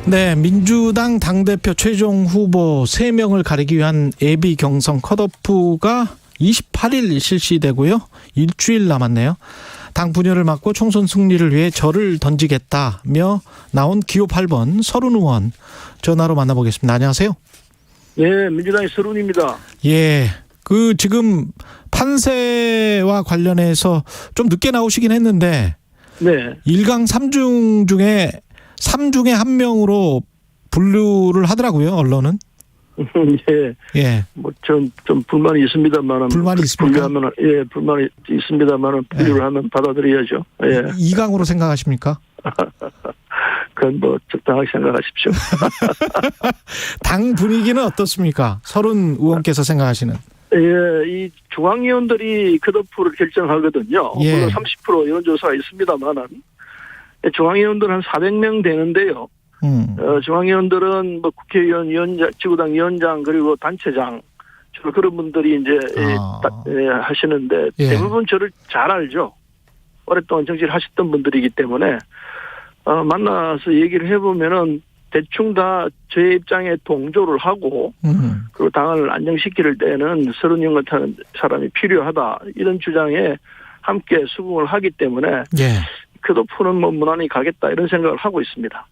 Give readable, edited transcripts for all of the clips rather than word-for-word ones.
네, 민주당 당대표 최종 후보 3명을 가리기 위한 예비 경선 컷오프가 28일 실시되고요. 일주일 남았네요. 당 분열을 막고 총선 승리를 위해 절을 던지겠다며 나온 기호 8번 서른 의원 전화로 만나보겠습니다. 안녕하세요. 예, 민주당의 서른입니다. 예, 지금 판세와 관련해서 좀 늦게 나오시긴 했는데 네. 1강 3중 중에 3중에 1명으로 분류를 하더라고요, 언론은. 예. 예. 좀 불만이 있습니다만은. 불만이 있습니까? 분류하면, 예, 불만이 있습니다만은 분류를 하면 받아들여야죠. 예. 2강으로 생각하십니까? 그건 적당하게 생각하십시오. 당 분위기는 어떻습니까? 서른 의원께서 생각하시는. 예, 이 중앙위원들이 컷오프를 결정하거든요. 예. 물론 30% 여론조사가 있습니다만은. 중앙위원들 한 400명 되는데요. 중앙위원들은 국회의원, 위원장, 지구당 위원장 그리고 단체장 주로 그런 분들이 이제 하시는데 예. 대부분 저를 잘 알죠. 오랫동안 정치를 하셨던 분들이기 때문에 만나서 얘기를 해보면은 대충 다 저의 입장에 동조를 하고 그리고 당을 안정시킬 때는 서른영 같은 사람이 필요하다 이런 주장에 함께 수긍을 하기 때문에 예. 컷오프는 무난히 가겠다 이런 생각을 하고 있습니다.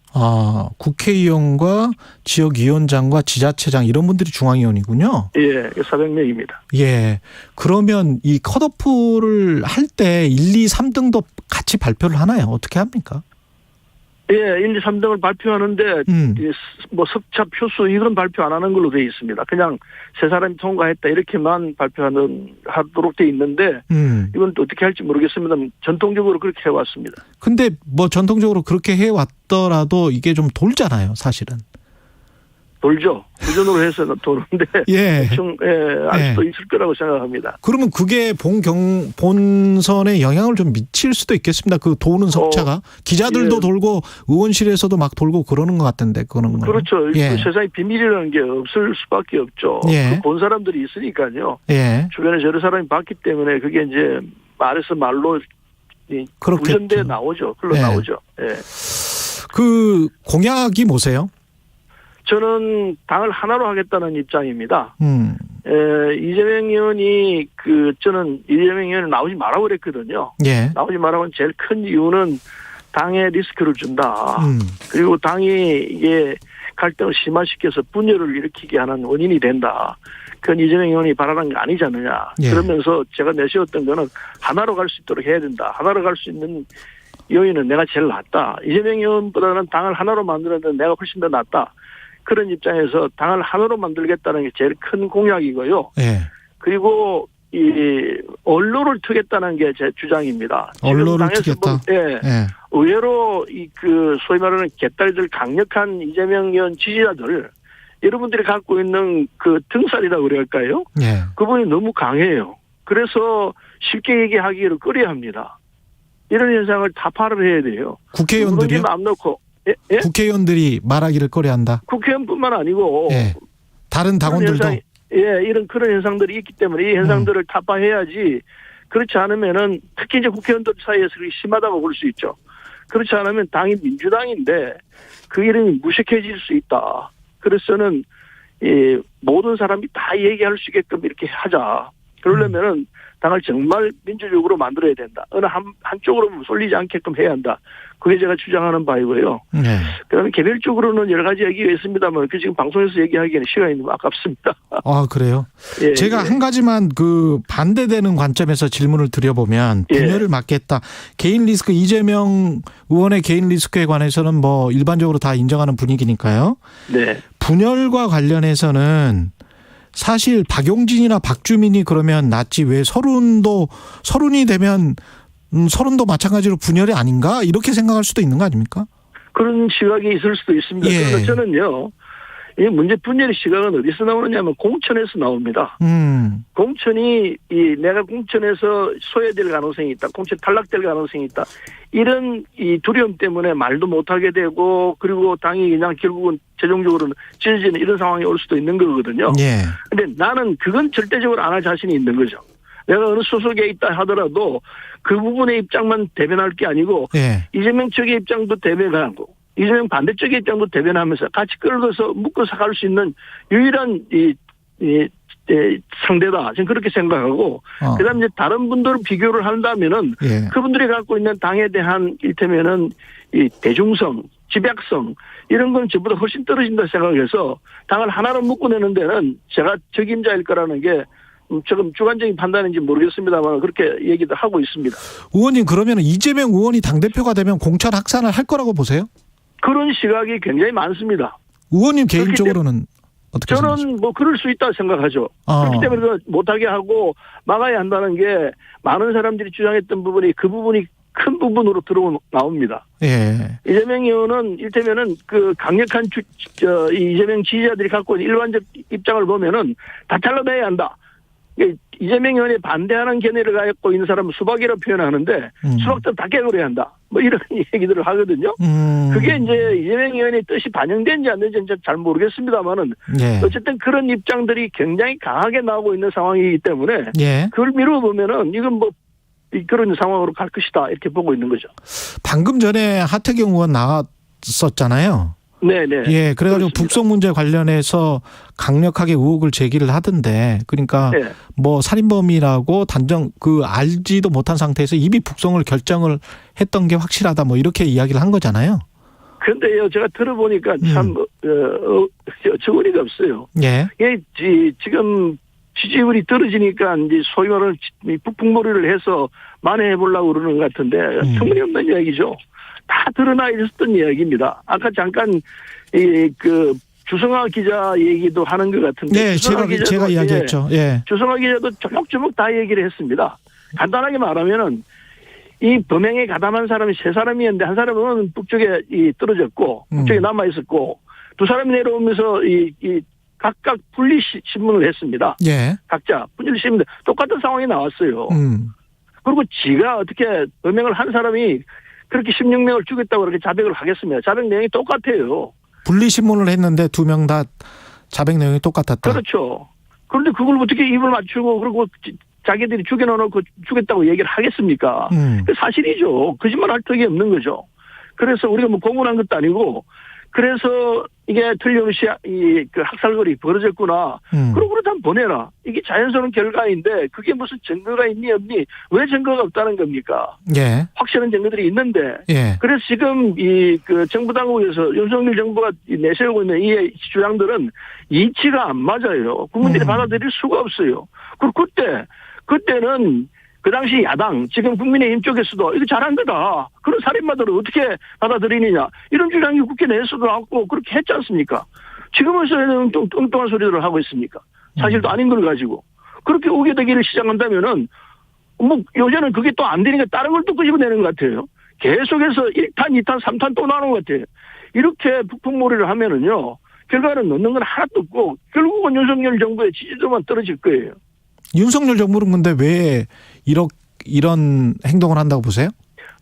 국회의원과 지역위원장과 지자체장 이런 분들이 중앙위원이군요. 예, 400명입니다. 예. 그러면 이 컷오프를 할 때 1, 2, 3등도 같이 발표를 하나요? 어떻게 합니까? 예, 1, 2, 3등을 발표하는데 석차 표수 이건 발표 안 하는 걸로 되어 있습니다. 그냥 세 사람이 통과했다 이렇게만 하도록 되어 있는데 이건 또 어떻게 할지 모르겠습니다. 전통적으로 그렇게 해왔습니다. 근데 전통적으로 그렇게 해왔더라도 이게 좀 돌잖아요, 사실은. 돌죠. 부전으로 해서 도는데 예. 대충 알 수도 있을 거라고 생각합니다. 그러면 그게 본선에 영향을 좀 미칠 수도 있겠습니다. 그 도는 석차가 기자들도 돌고 의원실에서도 막 돌고 그러는 것 같은데 그거는. 그렇죠. 예. 세상에 비밀이라는 게 없을 수밖에 없죠. 예. 본 사람들이 있으니까요. 예. 주변에 여러 사람이 봤기 때문에 그게 이제 말해서 말로 구전대에 나오죠. 흘러나오죠. 예. 그 공약이 뭐세요? 저는 당을 하나로 하겠다는 입장입니다. 이재명 의원이 저는 이재명 의원을 나오지 말라고 그랬거든요. 예. 나오지 말라고 한 제일 큰 이유는 당에 리스크를 준다. 그리고 당이 이게 갈등을 심화시켜서 분열을 일으키게 하는 원인이 된다. 그건 이재명 의원이 바라는 게 아니지 않느냐. 예. 그러면서 제가 내세웠던 거는 하나로 갈 수 있도록 해야 된다. 하나로 갈 수 있는 요인은 내가 제일 낫다. 이재명 의원보다는 당을 하나로 만들었는데 내가 훨씬 더 낫다. 그런 입장에서 당을 하나로 만들겠다는 게 제일 큰 공약이고요. 예. 그리고 이 언론을 트겠다는 게 제 주장입니다. 언론을 트겠다. 예. 의외로 소위 말하는 개딸들 강력한 이재명 의원 지지자들 여러분들이 갖고 있는 그 등살이라고 그럴까요? 예. 그분이 너무 강해요. 그래서 쉽게 얘기하기를 꺼려야 합니다. 이런 현상을 타파를 해야 돼요. 국회의원들이요? 안 넣고. 예? 국회의원들이 말하기를 꺼려한다. 국회의원뿐만 아니고 다른 당원들도 그런 현상들이 있기 때문에 이 현상들을 타파해야지. 그렇지 않으면은 특히 이제 국회의원들 사이에서 그게 심하다고 볼 수 있죠. 그렇지 않으면 당이 민주당인데 그 이름이 무식해질 수 있다. 그래서는 모든 사람이 다 얘기할 수 있게끔 이렇게 하자. 그러려면은 당을 정말 민주적으로 만들어야 된다. 어느 한쪽으로만 쏠리지 않게끔 해야 한다. 그게 제가 주장하는 바이고요. 네. 그다음에 개별적으로는 여러 가지 얘기가 있습니다만 지금 방송에서 얘기하기에는 시간이 너무 아깝습니다. 그래요? 예, 제가 한 가지만 반대되는 관점에서 질문을 드려보면 분열을 막겠다. 개인 리스크 이재명 의원의 개인 리스크에 관해서는 일반적으로 다 인정하는 분위기니까요. 네. 분열과 관련해서는 사실 박용진이나 박주민이 그러면 낫지 왜 서른이 되면 서른도 마찬가지로 분열이 아닌가 이렇게 생각할 수도 있는 거 아닙니까? 그런 시각이 있을 수도 있습니다. 예. 그래서 저는요. 이 문제 분열의 시각은 어디서 나오느냐면 공천에서 나옵니다. 공천이 내가 공천에서 소외될 가능성이 있다. 공천 탈락될 가능성이 있다. 이런 이 두려움 때문에 말도 못하게 되고 그리고 당이 그냥 결국은 최종적으로는 찢어지는 이런 상황이 올 수도 있는 거거든요. 그런데 나는 그건 절대적으로 안 할 자신이 있는 거죠. 내가 어느 소속에 있다 하더라도 그 부분의 입장만 대변할 게 아니고 이재명 측의 입장도 대변하고 이재명 반대쪽의 입장도 대변하면서 같이 끌어서 묶어서 갈 수 있는 유일한 상대다. 저는 그렇게 생각하고, 그다음에 이제 다른 분들을 비교를 한다면은, 예. 그분들이 갖고 있는 당에 대한 일테면은 이 대중성, 집약성, 이런 건 저보다 훨씬 떨어진다 생각해서 당을 하나로 묶어내는 데는 제가 적임자일 거라는 게 조금 주관적인 판단인지 모르겠습니다만 그렇게 얘기도 하고 있습니다. 의원님, 그러면 이재명 의원이 당대표가 되면 공천 확산을 할 거라고 보세요? 그런 시각이 굉장히 많습니다. 의원님 개인적으로는 어떻게 생각하세요? 저는 뭐 그럴 수 있다고 생각하죠. 그렇기 때문에 그걸 못하게 하고 막아야 한다는 게 많은 사람들이 주장했던 부분이 그 부분이 큰 부분으로 나옵니다. 예. 이재명 의원은 일테면은 그 강력한 이 이재명 지지자들이 갖고 있는 일반적 입장을 보면은 다 잘라내야 한다. 이재명 의원에 반대하는 견해를 갖고 있는 사람은 수박이라고 표현하는데 수박도 다 깨버려야 한다. 뭐 이런 얘기들을 하거든요. 그게 이제 이재명 의원의 뜻이 반영된지 안 되는지 잘 모르겠습니다만은 예. 어쨌든 그런 입장들이 굉장히 강하게 나오고 있는 상황이기 때문에 예. 그걸 미루어 보면은 이건 뭐 그런 상황으로 갈 것이다 이렇게 보고 있는 거죠. 방금 전에 하태경 의원 나왔었잖아요. 네네. 예, 그래가지고 그렇습니다. 북송 문제 관련해서 강력하게 의혹을 제기를 하던데, 그러니까 네. 뭐 살인범이라고 알지도 못한 상태에서 이미 북송을 결정을 했던 게 확실하다, 뭐 이렇게 이야기를 한 거잖아요. 근데요, 제가 들어보니까 참 어처구니가 없어요. 예. 이게 지금 지지율이 떨어지니까 이제 소위 말하는 북풍몰이를 해서 만회해 보려고 그러는 것 같은데 터무니없는 이야기죠. 다 드러나 있었던 이야기입니다. 아까 잠깐 주성아 기자 얘기도 하는 것 같은데. 네, 제가 이야기했죠. 예. 주성아 기자도 조목조목 다 얘기를 했습니다. 간단하게 말하면은 이 범행에 가담한 사람이 3사람이었는데 한 사람은 북쪽에 떨어졌고 북쪽에 남아 있었고 두 사람이 내려오면서 각각 분리 신문을 했습니다. 예. 각자 분리 신문 똑같은 상황이 나왔어요. 그리고 지가 어떻게 범행을 한 사람이 그렇게 16명을 죽였다고 그렇게 자백을 하겠습니다. 자백 내용이 똑같아요. 분리 신문을 했는데 2명 다 자백 내용이 똑같았다. 그렇죠. 그런데 그걸 어떻게 입을 맞추고 그리고 자기들이 죽여놓고 죽였다고 얘기를 하겠습니까? 사실이죠. 거짓말 할 턱이 없는 거죠. 그래서 우리가 뭐 공언한 것도 아니고 그래서 이게 틀림없이 그 학살거리 벌어졌구나. 그럼 그렇다면 보내라. 이게 자연스러운 결과인데 그게 무슨 증거가 있니 없니? 왜 증거가 없다는 겁니까? 예. 확실한 증거들이 있는데. 예. 그래서 지금 그 정부 당국에서 윤석열 정부가 내세우고 있는 이 주장들은 이치가 안 맞아요. 국민들이 받아들일 수가 없어요. 그리고 그때는 그 당시 야당, 지금 국민의힘 쪽에서도 이거 잘한 거다. 그런 살인마들을 어떻게 받아들이느냐. 이런 주장이 국회 내에서도 나왔고 그렇게 했지 않습니까? 지금에서는 뚱뚱한 소리들을 하고 있습니까? 사실도 아닌 걸 가지고. 그렇게 우겨대기를 시작한다면은 뭐 요새는 그게 또 안 되니까 다른 걸 또 끄집어내는 것 같아요. 계속해서 1탄, 2탄, 3탄 또 나오는 것 같아요. 이렇게 북풍몰이를 하면은요. 결과는 넣는 건 하나도 없고 결국은 윤석열 정부의 지지도만 떨어질 거예요. 윤석열 정부는 근데 왜 이런 행동을 한다고 보세요?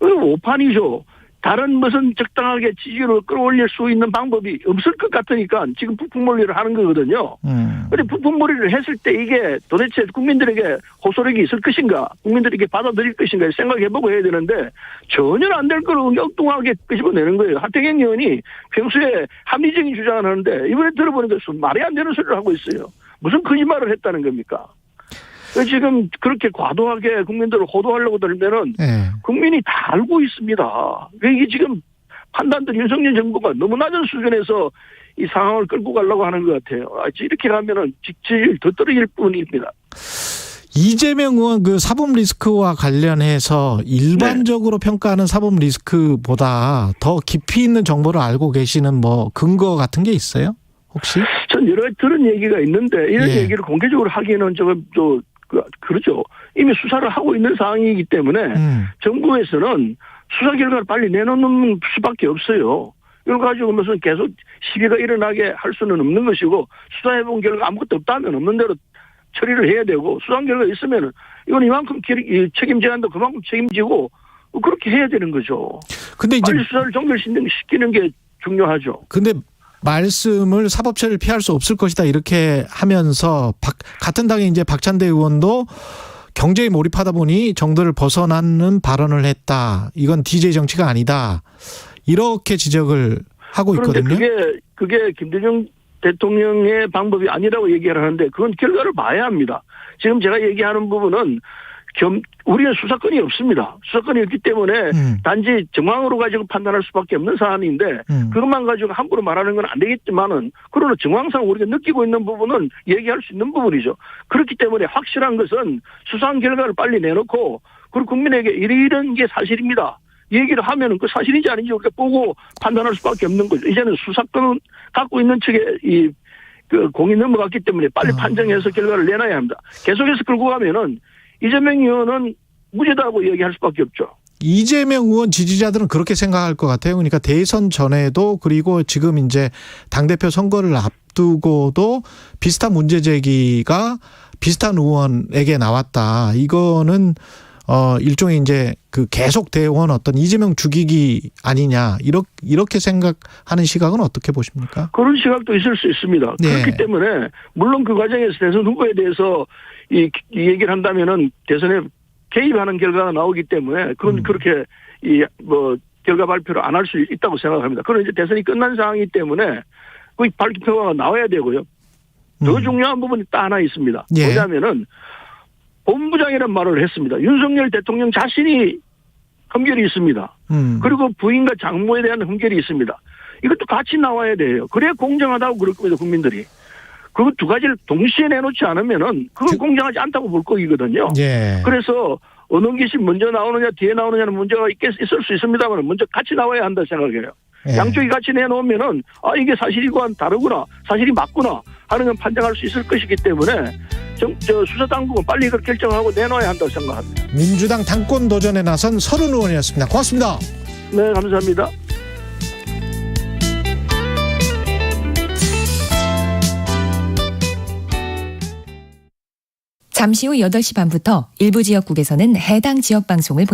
오판이죠. 다른 무슨 적당하게 지지율을 끌어올릴 수 있는 방법이 없을 것 같으니까 지금 북풍몰이를 하는 거거든요. 그런데 북풍몰이를 했을 때 이게 도대체 국민들에게 호소력이 있을 것인가, 국민들에게 받아들일 것인가 생각해보고 해야 되는데 전혀 안 될 걸 엉뚱하게 끄집어내는 거예요. 하태경 의원이 평소에 합리적인 주장을 하는데 이번에 들어보니까 말이 안 되는 소리를 하고 있어요. 무슨 거짓말을 했다는 겁니까? 지금 그렇게 과도하게 국민들을 호도하려고 들면은 예. 국민이 다 알고 있습니다. 이게 지금 판단들 윤석열 정부가 너무 낮은 수준에서 이 상황을 끌고 가려고 하는 것 같아요. 이렇게 가면은 지지율 더 떨어질 뿐입니다. 이재명 의원 그 사법 리스크와 관련해서 일반적으로 평가하는 사법 리스크보다 더 깊이 있는 정보를 알고 계시는 뭐 근거 같은 게 있어요? 혹시? 전 여러 가지 들은 얘기가 있는데 이런 얘기를 공개적으로 하기는 조금 또 그렇죠. 이미 수사를 하고 있는 상황이기 때문에 정부에서는 수사 결과를 빨리 내놓는 수밖에 없어요. 이걸 가지고 무슨 계속 시비가 일어나게 할 수는 없는 것이고 수사해본 결과 아무것도 없다면 없는 대로 처리를 해야 되고 수사한 결과가 있으면 이건 이만큼 책임져야 한다 그만큼 책임지고 그렇게 해야 되는 거죠. 근데 이제 빨리 수사를 종결시키는 게 중요하죠. 근데 말씀을 사법 처리를 피할 수 없을 것이다 이렇게 하면서 같은 당의 이제 박찬대 의원도 경제에 몰입하다 보니 정도를 벗어나는 발언을 했다. 이건 DJ 정치가 아니다. 이렇게 지적을 하고 그런데 있거든요. 그게 김대중 대통령의 방법이 아니라고 얘기를 하는데 그건 결과를 봐야 합니다. 지금 제가 얘기하는 부분은 우리는 수사권이 없습니다. 수사권이 없기 때문에 단지 정황으로 가지고 판단할 수밖에 없는 사안인데 그것만 가지고 함부로 말하는 건 안 되겠지만은 그러나 정황상 우리가 느끼고 있는 부분은 얘기할 수 있는 부분이죠. 그렇기 때문에 확실한 것은 수사한 결과를 빨리 내놓고 그리고 국민에게 이런 게 사실입니다. 얘기를 하면은 그 사실인지 아닌지 우리가 보고 판단할 수밖에 없는 거죠. 이제는 수사권을 갖고 있는 측에 그 공이 넘어갔기 때문에 빨리 판정해서 결과를 내놔야 합니다. 계속해서 끌고 가면은 이재명 의원은 무죄다고 얘기할 수밖에 없죠. 이재명 의원 지지자들은 그렇게 생각할 것 같아요. 그러니까 대선 전에도 그리고 지금 이제 당대표 선거를 앞두고도 비슷한 문제 제기가 비슷한 의원에게 나왔다. 이거는 일종의 이제 그 계속 대원 어떤 이재명 죽이기 아니냐 이렇게 생각하는 시각은 어떻게 보십니까? 그런 시각도 있을 수 있습니다. 네. 그렇기 때문에 물론 그 과정에서 대선 후보에 대해서 이 얘기를 한다면은 대선에 개입하는 결과가 나오기 때문에 그건 그렇게 결과 발표를 안 할 수 있다고 생각합니다. 그러나 이제 대선이 끝난 상황이기 때문에 그 발표가 나와야 되고요. 더 중요한 부분이 딱 하나 있습니다. 예. 뭐냐면은 본부장이라는 말을 했습니다. 윤석열 대통령 자신이 흠결이 있습니다. 그리고 부인과 장모에 대한 흠결이 있습니다. 이것도 같이 나와야 돼요. 그래야 공정하다고 그럴 겁니다, 국민들이. 그 두 가지를 동시에 내놓지 않으면은 그건 공정하지 않다고 볼 거이거든요. 예. 그래서 어느 것이 먼저 나오느냐 뒤에 나오느냐는 문제가 있을 수 있습니다만 먼저 같이 나와야 한다 생각해요. 예. 양쪽이 같이 내놓으면은 이게 사실이고 다르구나, 사실이 맞구나 하는 건 판정할 수 있을 것이기 때문에 수사 당국은 빨리 이걸 결정하고 내놔야 한다고 생각합니다. 민주당 당권 도전에 나선 서른 의원이었습니다. 고맙습니다. 네, 감사합니다. 잠시 후 8시 반부터 일부 지역국에서는 해당 지역 방송을